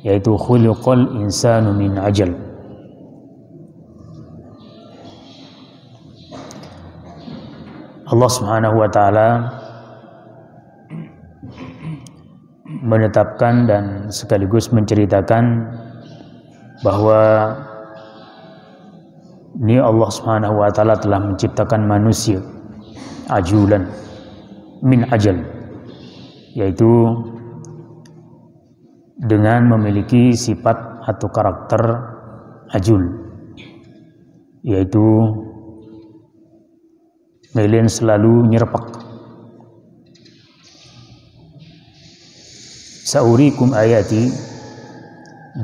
yaitu khuliqal insanu min ajal. Allah Subhanahu wa taala menetapkan dan sekaligus menceritakan bahwa ini Allah Subhanahu wa taala telah menciptakan manusia ajulan min ajal, yaitu dengan memiliki sifat atau karakter ajul, yaitu kalian selalu nyerpak. Saurikum ayati,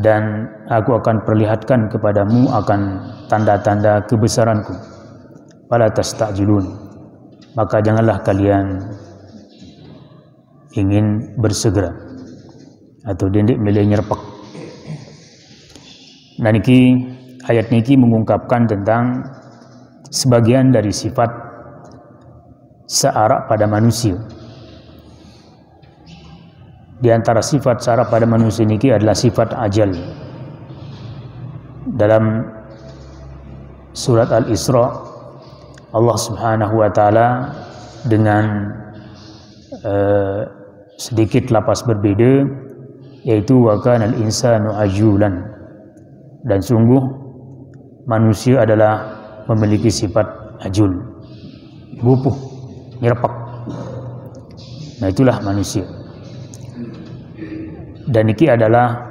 dan aku akan perlihatkan kepadamu akan tanda-tanda kebesaranku. Fala tastajilun, maka janganlah kalian ingin bersegera atau dendik milih nyerpak. Nah niki ayat niki mengungkapkan tentang sebagian dari sifat searak pada manusia. Di antara sifat searak pada manusia niki adalah sifat ajal. Dalam surat Al-Isra, Allah Subhanahu wa taala dengan sedikit lapas berbeda, yaitu wa kanal insanu ajulan, dan sungguh manusia adalah memiliki sifat ajul, gupuh, nyerpak. Nah itulah manusia. Dan ini adalah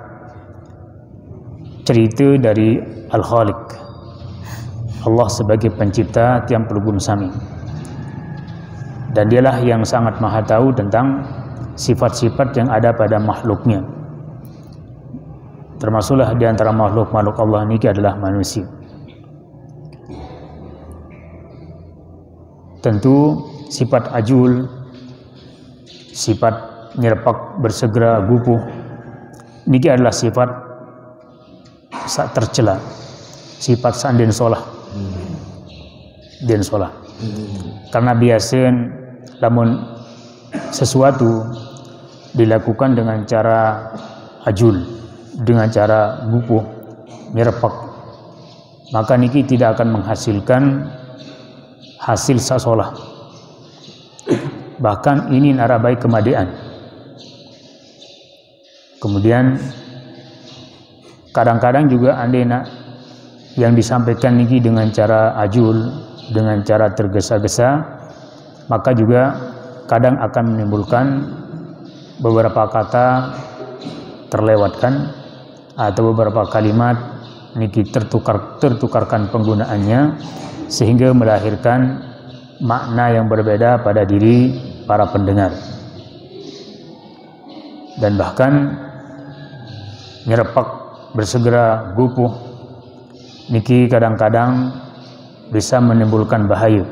cerita dari Al-Khaliq, Allah sebagai pencipta tiang pelugum sami, dan dialah yang sangat maha tahu tentang sifat-sifat yang ada pada makhluknya. Termasuklah di antara makhluk-makhluk Allah ini adalah manusia. Tentu sifat ajul, sifat nyerpak, bersegera, gupuh, ini adalah sifat sak tercela, sifat sanden solah, den solah. Karena biasa namun sesuatu dilakukan dengan cara ajul, dengan cara gupuh, nyerpak, maka niki tidak akan menghasilkan hasil sasolah. Bahkan ini narabai kemadean. Kemudian kadang-kadang juga andena yang disampaikan niki dengan cara ajul, dengan cara tergesa-gesa, maka juga kadang akan menimbulkan beberapa kata terlewatkan atau beberapa kalimat niki tertukarkan penggunaannya, sehingga melahirkan makna yang berbeda pada diri para pendengar. Dan bahkan nyerpak, bersegera, gupuh niki kadang-kadang bisa menimbulkan bahaya.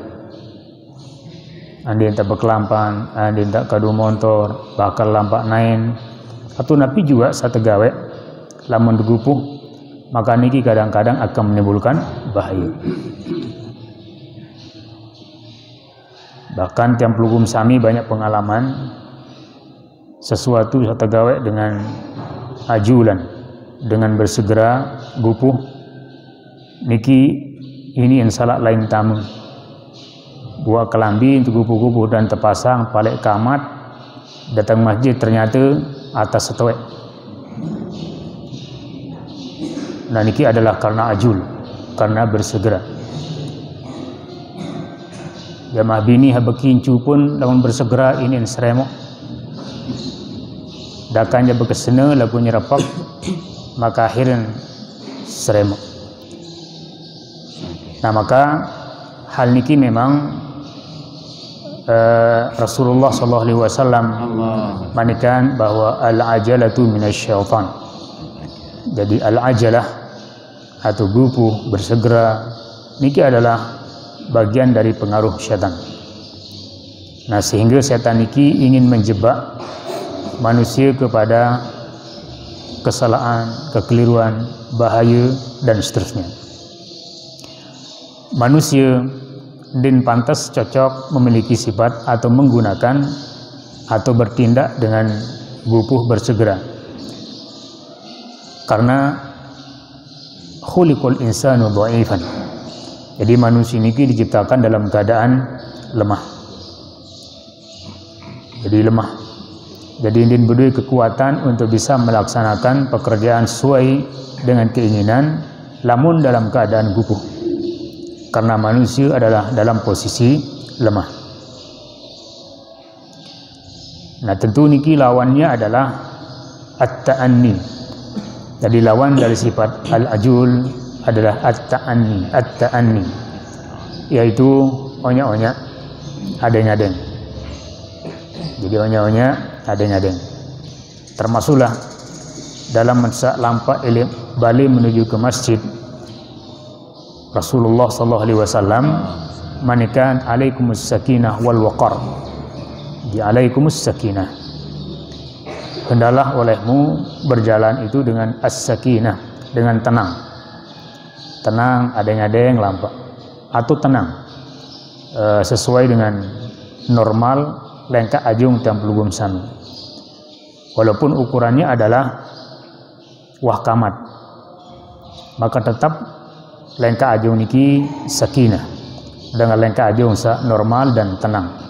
Andi tak berkelampan, andi tak kadu motor, bakal lampak nain, atau napi juga sategawe lamun gupuh, maka niki kadang-kadang akan menimbulkan bahaya. Bahkan tiang pelugum sami banyak pengalaman sesuatu sategawe dengan ajulan, dengan bersegera, gupuh, niki ini insalah lain tamu buat kelambi untuk gupuh-gupuh dan terpasang balik kamat, datang masjid ternyata atas setowek. Nah niki adalah karena ajul, karena bersegera. Jamaah bini habekincu pun lamun bersegera ini seremok, dakanya berkesena lagu nyerapak, maka akhirnya seremok. Nah maka hal niki memang Rasulullah SAW manikan bahwa al-ajalatu minasyaitan. Jadi al-ajalah atau gupuh, bersegera niki adalah bagian dari pengaruh syaitan. Nah sehingga syaitan niki ingin menjebak manusia kepada kesalahan, kekeliruan, bahaya dan seterusnya. Manusia din pantas cocok memiliki sifat atau menggunakan atau bertindak dengan gupuh, bersegera. Karena khuliqul insanu dha'ifan. Jadi manusia ini diciptakan dalam keadaan lemah. Jadi dia berdua kekuatan untuk bisa melaksanakan pekerjaan sesuai dengan keinginan, lamun dalam keadaan gupuh. Karena manusia adalah dalam posisi lemah. Nah, tentu niki lawannya adalah at-ta'anni. Jadi lawan dari sifat al-ajul adalah at-ta'anni, yaitu onya-onya, adeng-adeng. Jadi onya-onya, adeng-adeng. Termasuklah dalam masa lampa balik menuju ke masjid, Rasulullah SAW manikan alaikumus sakinah wal waqar. Di alaikumus sakinah, hendaklah olehmu berjalan itu dengan as-sakinah, dengan tenang, adeng-adeng lampa, atau tenang sesuai dengan normal lengkap ajung tampelugum sami. Walaupun ukurannya adalah wahkamat, maka tetap lengkap ajung niki sakinah, dengan lengkap ajung normal dan tenang.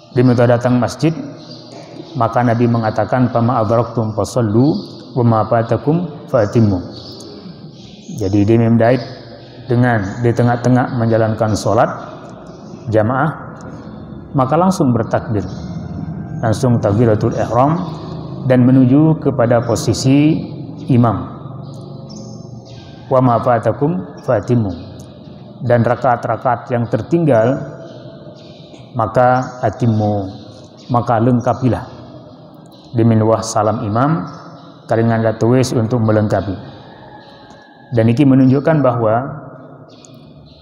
Di mata datang masjid, maka Nabi mengatakan fama adraktum fasallu wa ma fatakum fatimmu. Jadi dia memdait dengan di tengah-tengah menjalankan sholat jamaah, maka langsung bertakbir, langsung takbiratul ihram dan menuju kepada posisi imam. Wa ma fatakum fatimmu. Dan rakaat-rakaat yang tertinggal maka atimmu, maka lengkapilah. Diminwah salam imam karingan datuwis untuk melengkapi. Dan ini menunjukkan bahwa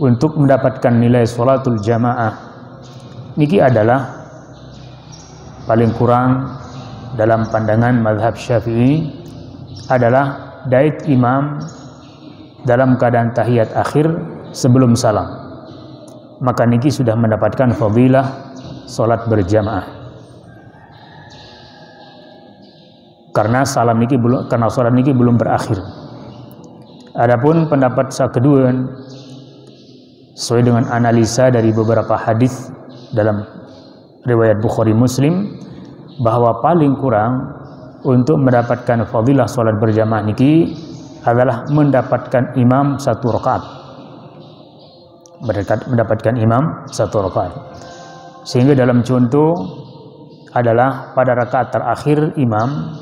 untuk mendapatkan nilai sholatul jamaah niki adalah paling kurang dalam pandangan mazhab Syafi'i adalah dait imam dalam keadaan tahiyat akhir sebelum salam, maka niki sudah mendapatkan fadilah salat berjamaah. Karena salat niki belum berakhir. Adapun pendapat kedua sesuai dengan analisa dari beberapa hadis dalam riwayat Bukhari Muslim, bahwa paling kurang untuk mendapatkan fadilah salat berjamaah niki adalah mendapatkan imam satu rakaat. Mendapatkan imam satu rakaat. Sehingga dalam contoh adalah pada rakaat terakhir imam,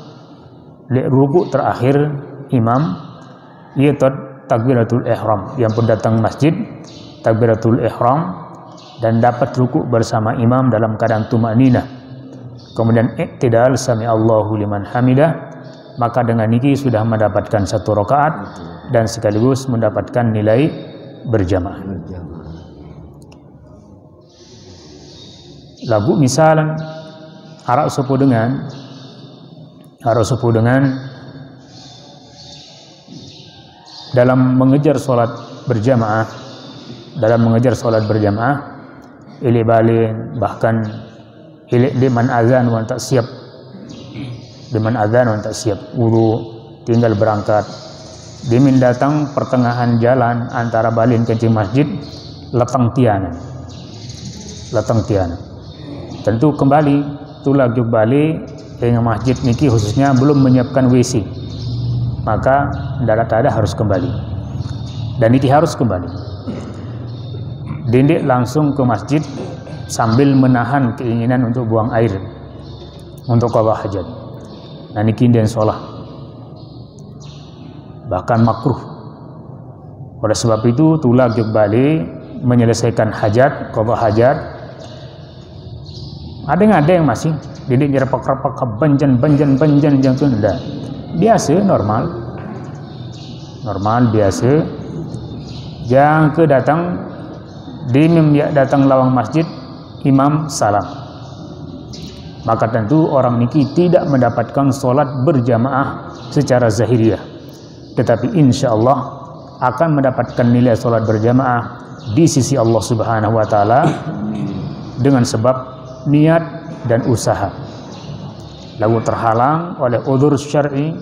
rukuk terakhir imam, yaitu takbiratul ihram. Yang pun datang masjid takbiratul ihram dan dapat rukuk bersama imam dalam keadaan tumaninah, kemudian iktidal sami Allahu liman hamidah, maka dengan niki sudah mendapatkan satu rakaat dan sekaligus mendapatkan nilai berjamaah. Lagu misalan arah sepuh dengan dalam mengejar sholat berjamaah, ili balin, bahkan ili liman azan wan tak siap, wudu tinggal berangkat, dimin datang pertengahan jalan antara balin kencing masjid latang tiana. Tentu kembali tulah juk balik dengan masjid niki khususnya belum menyiapkan WC, maka ada harus kembali, dan niki harus kembali. Dindik langsung ke masjid sambil menahan keinginan untuk buang air untuk qada hajat. Nah niki den sholat, bahkan makruh. Oleh sebab itu tulah juk balik menyelesaikan hajat, qada hajat. Ada yang masih didik nyerpak-repak benjen jantung enggak. Biasa normal biasa. Yang ke datang datang lawang masjid imam salam, maka tentu orang niki tidak mendapatkan sholat berjamaah secara zahiriyah, tetapi insya Allah akan mendapatkan nilai sholat berjamaah di sisi Allah Subhanahu wa Ta'ala dengan sebab niat dan usaha. Lalu terhalang oleh udzur syar'i,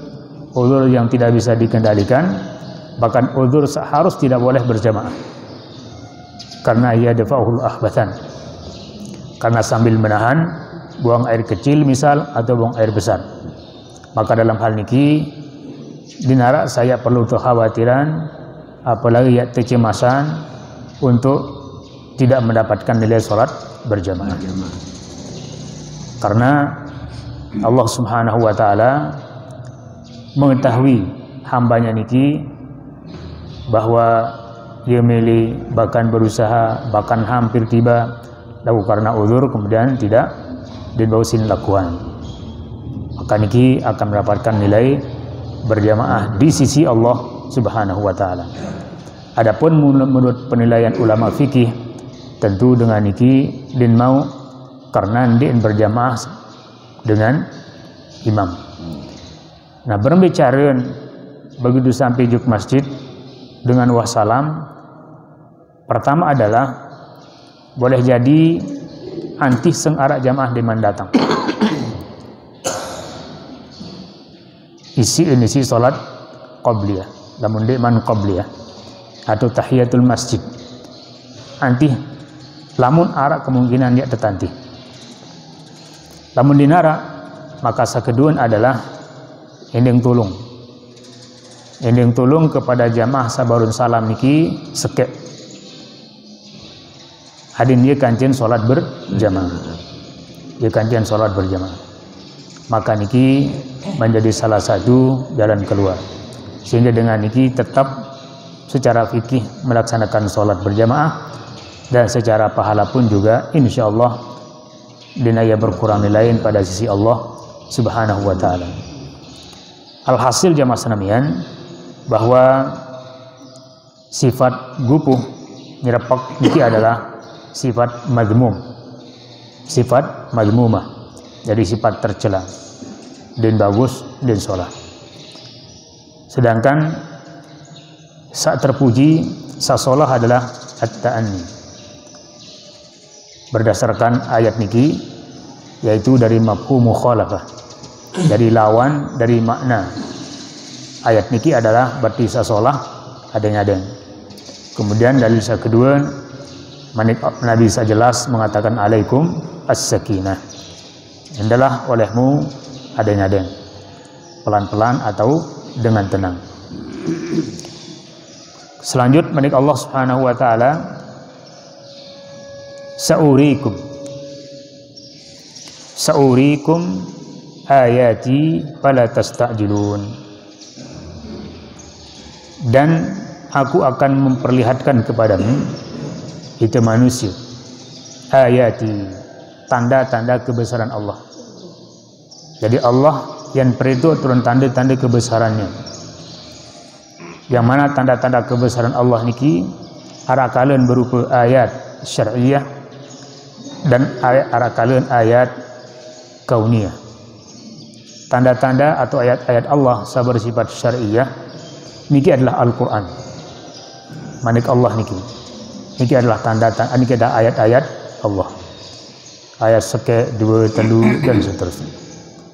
uzur yang tidak bisa dikendalikan, bahkan uzur harus tidak boleh berjamaah. Karena ia dafa'ul ahbathan. Karena sambil menahan buang air kecil misal atau buang air besar. Maka dalam hal niki dinara saya perlu kekhawatiran apalagi ya kecemasan untuk tidak mendapatkan nilai sholat berjamaah. Karena Allah Subhanahu wa taala mengetahui hambanya niki bahwa ia milih bahkan berusaha bahkan hampir tiba lalu karena uzur kemudian tidak dibausin lakuan, maka niki akan mendapatkan nilai berjamaah di sisi Allah Subhanahu wa taala. Adapun menurut penilaian ulama fikih tentu dengan niki din mau karena din berjamaah dengan imam. Nah, berbicara begitu sampai juk masjid dengan wassalam, pertama adalah boleh jadi anti arak jamaah di mendatang. Isi salat qabliyah, lamun man qabliyah atau tahiyatul masjid. Anti lamun arak kemungkinan dia tetanti. Lamun dinara maka sakeduan adalah ending tulung kepada jamaah sabarun salam niki sekep hadin dia kancen salat berjamaah. Dia kancen salat berjamaah. Maka niki menjadi salah satu jalan keluar. Sehingga dengan niki tetap secara fikih melaksanakan salat berjamaah dan secara pahala pun juga insyaallah dinaya berkurang nilai pada sisi Allah Subhanahu wa taala. Alhasil jamaah senamian bahwa sifat gupuh nyerepak niki adalah sifat madmum, sifat madmumah, jadi sifat tercela dan bagus dan sholat. Sedangkan saat terpuji sasolah adalah at-ta'anni berdasarkan ayat niki, yaitu dari mafhum mukhalafah, dari lawan dari makna ayat niki adalah berarti sasolah adeng-adeng. Kemudian dalil kedua Nabi jelas mengatakan alaikum as-sakinah, adalah olehmu adeng-adeng, pelan-pelan atau dengan tenang. Selanjutnya Allah Subhanahu wa taala Sa'urikum ayati fala tasta'jilun. Dan aku akan memperlihatkan kepadamu itu manusia ayati, tanda-tanda kebesaran Allah. Jadi Allah yang itu turun tanda-tanda kebesarannya. Yang mana tanda-tanda kebesaran Allah niki arakalan berupa ayat syar'iyah dan arakalan ayat kauniyah. Tanda-tanda atau ayat-ayat Allah bersifat syar'iyah niki adalah Al-Qur'an. Manik Allah niki. Niki adalah tanda-tanda, niki adalah ayat-ayat Allah. Ayat seke, 2, 3 dan seterusnya.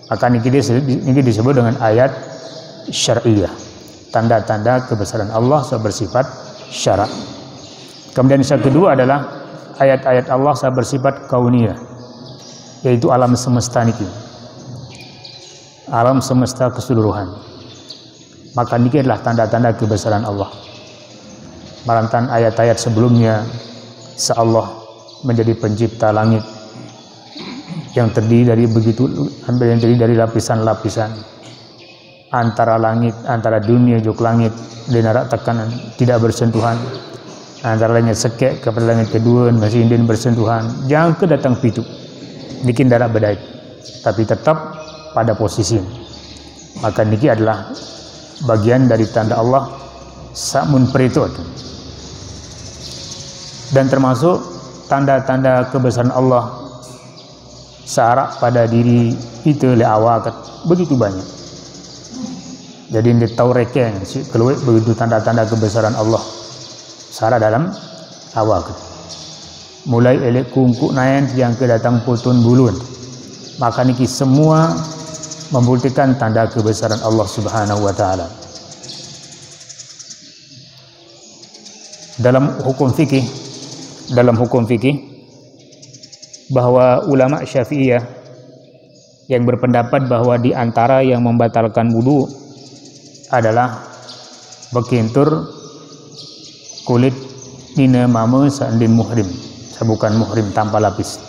Maka niki disebut dengan ayat syar'iyah. Tanda-tanda kebesaran Allah bersifat syara'. Kemudian yang kedua adalah ayat-ayat Allah bersifat kauniyah, yaitu alam semesta niki. Alam semesta keseluruhan. Maka niki adalah tanda-tanda kebesaran Allah. Malantan ayat-ayat sebelumnya Allah menjadi pencipta langit yang terdiri dari lapisan-lapisan antara langit, antara dunia juk langit dan narak tekanan tidak bersentuhan, antara langit sekek kepada langit kedua masih indin bersentuhan, jangan kedatang pitu bikin darah bedait, tapi tetap pada posisi. Maka niki adalah bagian dari tanda Allah samun peritot, dan termasuk tanda-tanda kebesaran Allah searak pada diri itu le awakat begitu banyak. Jadi ini tahu rekeng keluar begitu tanda-tanda kebesaran Allah searak dalam awakat. Mulai elek kungku naen yang kedatang putun bulun. Maka niki semua membuktikan tanda kebesaran Allah Subhanahu wa taala. Dalam hukum fikih bahwa ulama Syafi'iyah yang berpendapat bahwa di antara yang membatalkan wudu adalah bekintur kulit dina mama seandin muhrim, bukan muhrim tanpa lapis.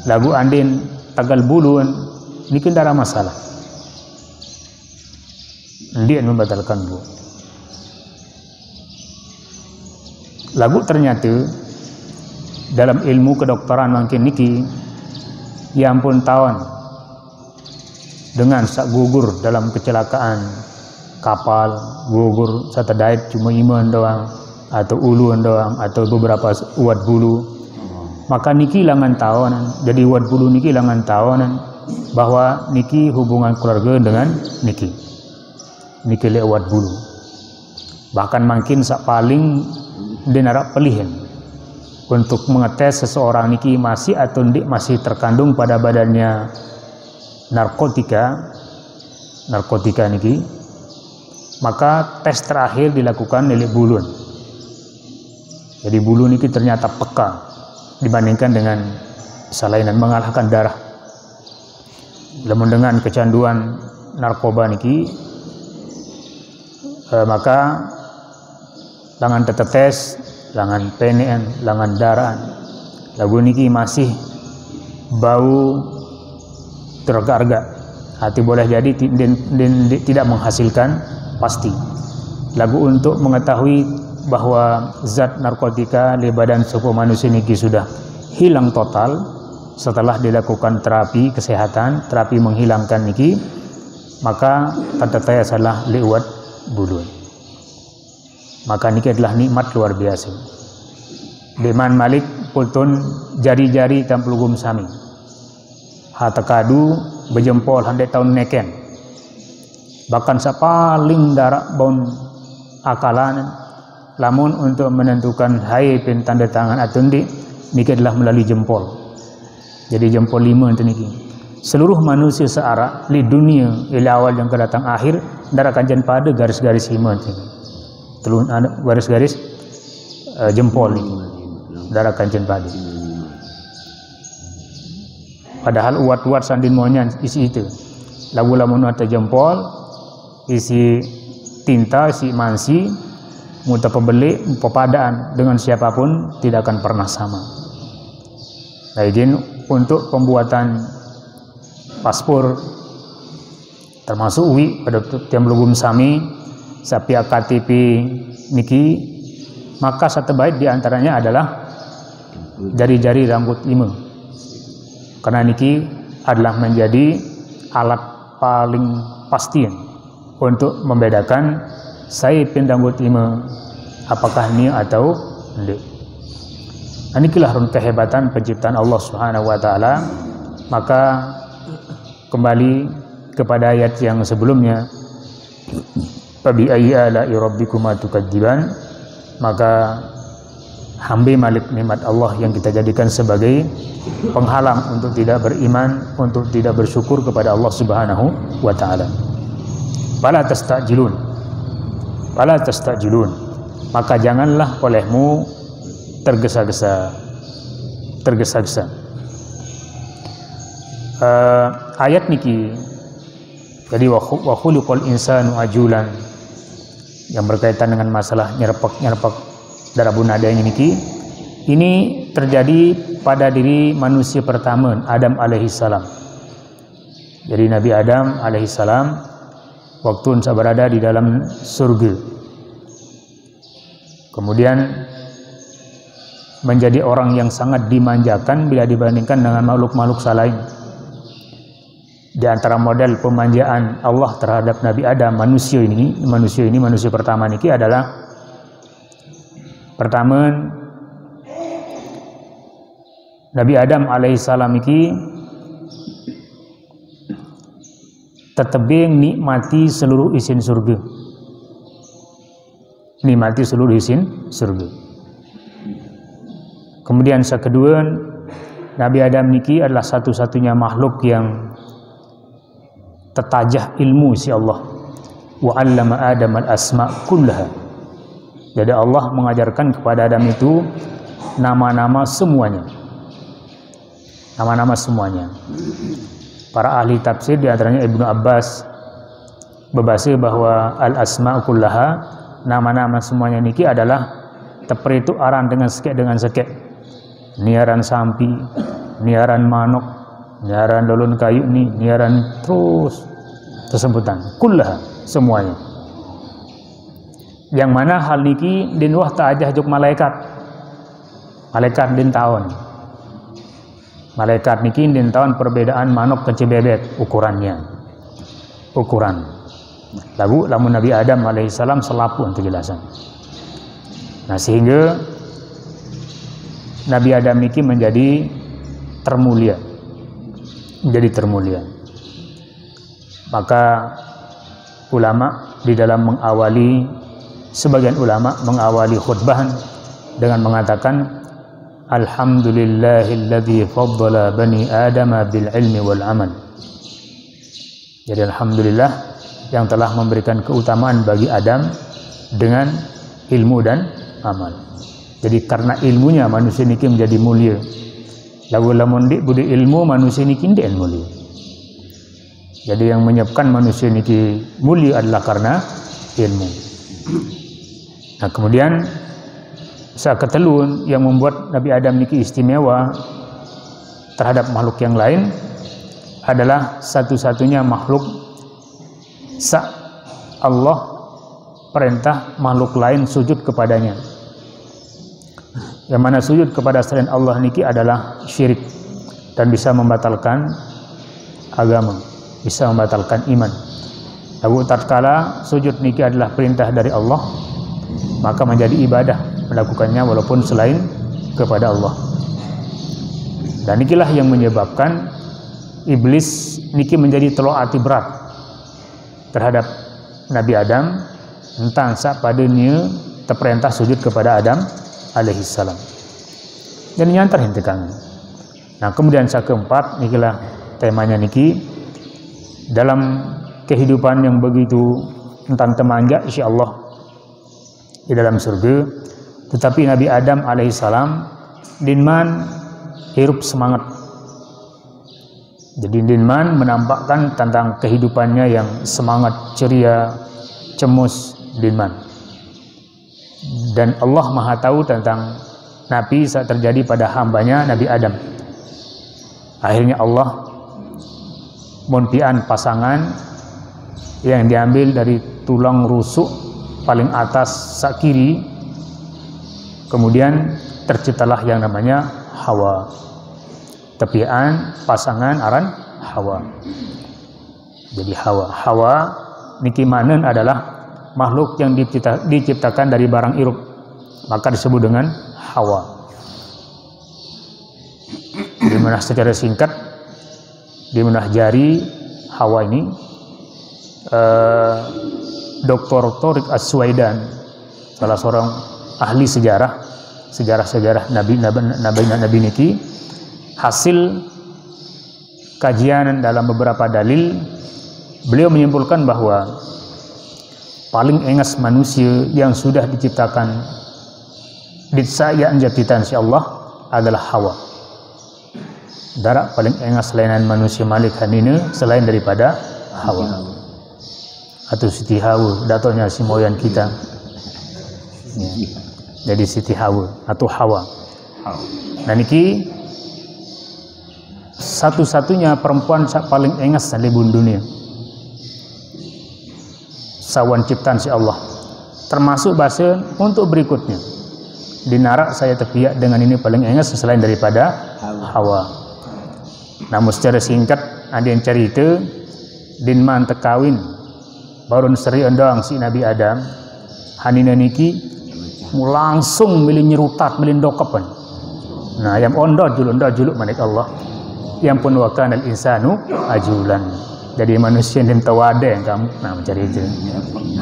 Lagu andin tagal buluan ini kendara masalah. Dia membatalkan wudu. Lagu ternyata dalam ilmu kedokteran makin niki ya ampun tahun dengan sak gugur dalam kecelakaan kapal, gugur satu dait cuma iman doang atau uluan doang atau beberapa uat bulu, maka niki langan tahunan. Jadi uat bulu niki langan tahunan bahwa niki hubungan keluarga dengan niki lewat bulu. Bahkan makin sak paling dinarak pelihan untuk mengetes seseorang niki masih atau ndik masih terkandung pada badannya narkotika niki, maka tes terakhir dilakukan oleh bulu. Jadi bulu niki ternyata peka dibandingkan dengan salainan, mengalahkan darah. Namun dengan kecanduan narkoba niki maka langan tetetes, langan penean, langan darah. Lagu niki masih bau tergarga. Hati boleh jadi tidak menghasilkan pasti. Lagu untuk mengetahui bahwa zat narkotika di badan sebuah manusia niki sudah hilang total setelah dilakukan terapi kesehatan, terapi menghilangkan niki, maka tanda salah lewat bulu. Maka niki adalah nikmat luar biasa. Deman Malik pultun jari-jari tampulgum sami. Hatakadu berjempol handai tahun neken. Bahkan sapaling darak bon akalan lamun untuk menentukan hai pen tanda tangan atau ndik niki adalah melalui jempol. Jadi jempol 5 itu niki. Seluruh manusia searah di dunia ila awal yang kedatang akhir darakan jan pada garis-garis 5 itu. Telun ada garis-garis jempol ini darah kancen padi. Padahal uat-uat sandin monyan isi itu. Lagu lamun atau jempol isi tinta, isi mansi, muta pembeli, pepadaan dengan siapapun tidak akan pernah sama. Nah, izin untuk pembuatan paspor termasuk UI pada tiang belum sami sapi KTP niki, maka satu bait diantaranya adalah jari-jari rambut 5, karena niki adalah menjadi alat paling pasti untuk membedakan saya rambut 5 apakah ni atau tidak. Inilah kehebatan penciptaan Allah Subhanahu wa taala. Maka kembali kepada ayat yang sebelumnya, Fabi ayyi ala'i rabbikuma tukadziban, maka hambi malik nikmat Allah yang kita jadikan sebagai penghalang untuk tidak beriman, untuk tidak bersyukur kepada Allah Subhanahu wa taala. Fala tastajilun, maka janganlah olehmu tergesa-gesa. Ayat niki jadi wa khuliqal insanu ajulan, yang berkaitan dengan masalah nyerpak darah bunada yang ini terjadi pada diri manusia pertama, Adam alaihissalam. Jadi Nabi Adam alaihissalam waktu berada di dalam surga, kemudian menjadi orang yang sangat dimanjakan bila dibandingkan dengan makhluk-makhluk lain. Di antara model pemanjaan Allah terhadap Nabi Adam, manusia pertama niki adalah pertama, Nabi Adam alaihissalam niki tetebing nikmati seluruh isin surga. Kemudian kedua, Nabi Adam niki adalah satu-satunya makhluk yang tetajah ilmu si Allah. Wa 'allama Adam al-asma' kullaha. Jadi Allah mengajarkan kepada Adam itu nama-nama semuanya. Nama-nama semuanya. Para ahli tafsir di antaranya Ibnu Abbas berbahasa bahwa al-asma' kullaha, nama-nama semuanya niki adalah teperi itu aran dengan sekek. Niaran sampi, niaran manuk, niaran lolon kayu ni, niaran terus tersebutan. Kullaha, semuanya. Yang mana hal niki din wah ta'ajah juk malaikat. Malaikat din tahun. Malaikat niki din tahun perbedaan manuk kecil bebek ukurannya. Ukuran. Lalu lamun Nabi Adam alaihissalam selapu untuk jelasan. Nah, sehingga Nabi Adam niki menjadi termulia. Menjadi termulia. Maka ulama di dalam mengawali, sebagian ulama mengawali khutbah dengan mengatakan alhamdulillahilladzi faddala bani adama bil ilmi wal amal. Jadi alhamdulillah yang telah memberikan keutamaan bagi Adam dengan ilmu dan amal. Jadi karena ilmunya manusia niki menjadi mulia. Lagu lamun dik budi ilmu manusia niki ndik mulia. Jadi yang menyebabkan manusia niki mulia adalah karena ilmu. Nah, kemudian saketelun yang membuat Nabi Adam niki istimewa terhadap makhluk yang lain adalah satu-satunya makhluk Allah perintah makhluk lain sujud kepadanya. Yang mana sujud kepada selain Allah niki adalah syirik dan bisa membatalkan agama, bisa membatalkan iman. Lalu tatkala sujud niki adalah perintah dari Allah, maka menjadi ibadah melakukannya walaupun selain kepada Allah. Dan inilah yang menyebabkan iblis niki menjadi teloati berat terhadap Nabi Adam tentang sak padanya terperintah sujud kepada Adam alaihissalam. Dan nyantar hintekan. Nah, kemudian sak keempat nikilah temanya niki dalam kehidupan yang begitu tentang temanja insyaallah di dalam surga. Tetapi Nabi Adam alaihissalam dinman hirup semangat. Jadi dinman menampakkan tentang kehidupannya yang semangat, ceria, cemus dinman. Dan Allah Maha tahu tentang Nabi saat terjadi pada hambanya Nabi Adam. Akhirnya Allah munpian pasangan yang diambil dari tulang rusuk paling atas sak kiri. Kemudian terciptalah yang namanya Hawa. Tepian pasangan aran Hawa. Jadi Hawa niki manen adalah makhluk yang diciptakan dari barang irup, maka disebut dengan Hawa. Di mana secara singkat di menah jari Hawa ini Dr. Tariq As-Suwaidan, salah seorang ahli sejarah Nabi niki, hasil kajian dalam beberapa dalil, beliau menyimpulkan bahwa paling engas manusia yang sudah diciptakan ditsayaan jatitan si Allah adalah Hawa. Darak paling engas selainan manusia malik hanine selain daripada Hawa. Atau Siti Hawa, datonya si moyan kita. Ya. Jadi Siti Hawa atau Hawa. Nah niki satu-satunya perempuan paling engas di dunia. Sawan ciptaan si Allah. Termasuk bahasa untuk berikutnya. Di narak saya terpiak dengan ini paling engas selain daripada Hawa. Namun secara singkat ada yang cerita dinman tekawin baru seri endang si Nabi Adam hanina niki langsung milih nyerutat milih dokapan. Nah yang ondo juluk manik Allah yang pun wakan al insanu ajulan. Jadi manusia yang tawada yang kamu mencari itu.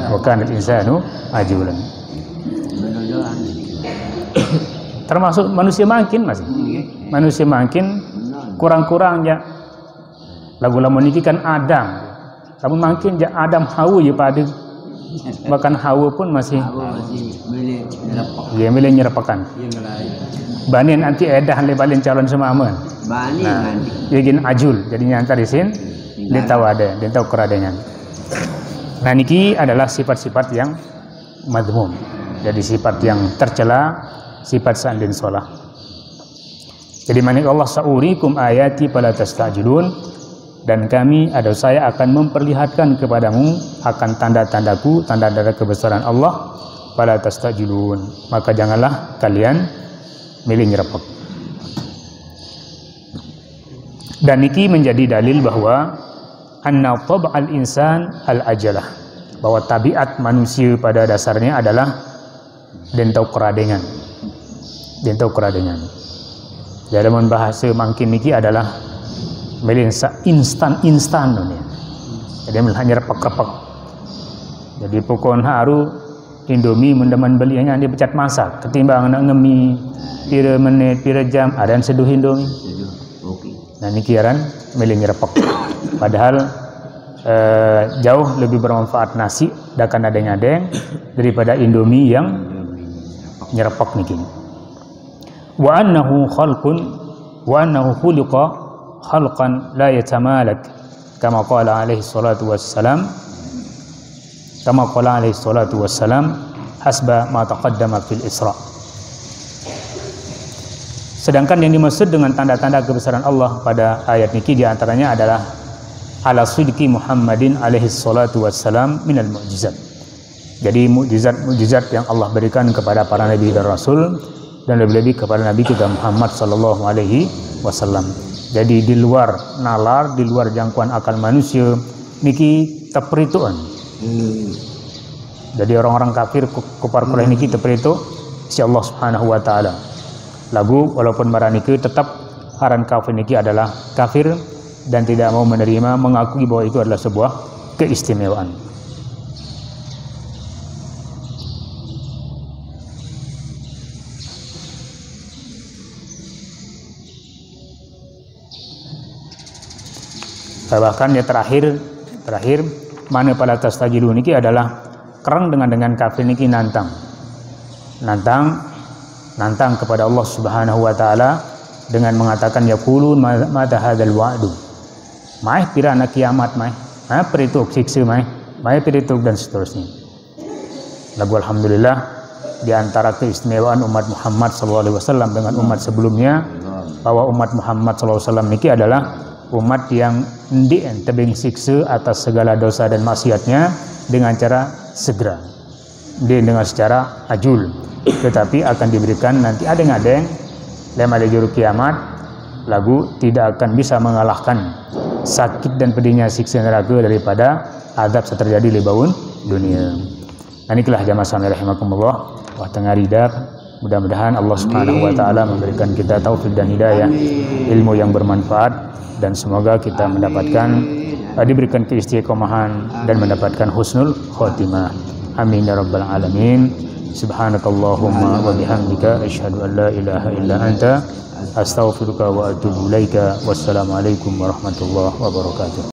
Wakan al insanu ajulan. Termasuk manusia makin masih. Manusia makin kurang-kurangnya lagu lamun niki kan Adam. Namun makin Adam Hawa je pada. Bahkan Hawa pun masih boleh nyerapakan. Banin nanti edah lebalin calon semama. Nah, dia ajul. Jadinya antar isin dia tahu ada, dia tahu keradengan. Nah, niki adalah sifat-sifat yang madhmum. Jadi sifat yang tercela, sifat sa'andin sholah. Jadi manik Allah sa'urikum ayati fala tastajilun, dan kami atau saya akan memperlihatkan kepadamu akan tanda-tandaku, tanda-tanda kebesaran Allah, fala tastajilun, maka janganlah kalian milih nyerepek. Dan niki menjadi dalil bahwa anna tab'al insan al-ajalah, bahwa tabiat manusia pada dasarnya adalah dentau keradengan. Dentau keradengan. Dalam bahasa mangkin niki adalah melinsa instan dunia. Jadi hanya repak-repak. Jadi pokon haru Indomie mendeman belinya dia pecat masak ketimbang nak ngemi pira menit pira jam ada yang seduh Indomie. Nah ini kiaran milih nyerepek. Padahal jauh lebih bermanfaat nasi dakan adeng-adeng daripada Indomie yang nyerepek niki. Wa annahu khalqun wa annahu khuliqa khalqan la yatamalak kama qala alaihi salatu wassalam hasba ma taqaddama fil Isra. Sedangkan yang dimaksud dengan tanda-tanda kebesaran Allah pada ayat niki diantaranya adalah ala sidqi Muhammadin alaihi salatu wassalam minal mu'jizat. Jadi mukjizat yang Allah berikan kepada para nabi dan rasul, dan lebih-lebih kepada Nabi kita Muhammad sallallahu alaihi wasallam. Jadi di luar nalar, di luar jangkauan akal manusia niki teperituan. Jadi orang-orang kafir kufar Quraisy niki teperitu si Allah Subhanahu wa taala. Lagu walaupun maraniki tetap aran kafir niki adalah kafir dan tidak mau menerima, mengakui bahwa itu adalah sebuah keistimewaan. Bahkan yang terakhir mana pada tastajilun niki adalah kerang dengan kafir niki nantang kepada Allah Subhanahu wa taala dengan mengatakan yaqulun mata hadzal wa'du. Mai pira anak kiamat mai. Perituk siksa mai perituk dan seterusnya. Lagu alhamdulillah di antara keistimewaan umat Muhammad sallallahu alaihi wasallam dengan umat sebelumnya bahwa umat Muhammad sallallahu alaihi wasallam niki adalah umat yang ndien tebing siksa atas segala dosa dan maksiatnya dengan cara segera, dengan secara ajul, tetapi akan diberikan nanti adeng-adeng lema di juru kiamat lagu tidak akan bisa mengalahkan sakit dan pedihnya siksa neraka daripada azab seterjadi di baun dunia. Nah inilah jamaah sekalian rahimakumullah wa tangaridar. Mudah-mudahan Allah Subhanahu wa taala memberikan kita taufik dan hidayah, ilmu yang bermanfaat, dan semoga kita mendapatkan diberikan keistiqomahan dan mendapatkan husnul khotimah. Amin ya rabbal alamin. Subhanakallahumma wa bihamdika asyhadu an la ilaha illa anta astaghfiruka wa atubu ilaika. Wassalamualaikum warahmatullahi wabarakatuh.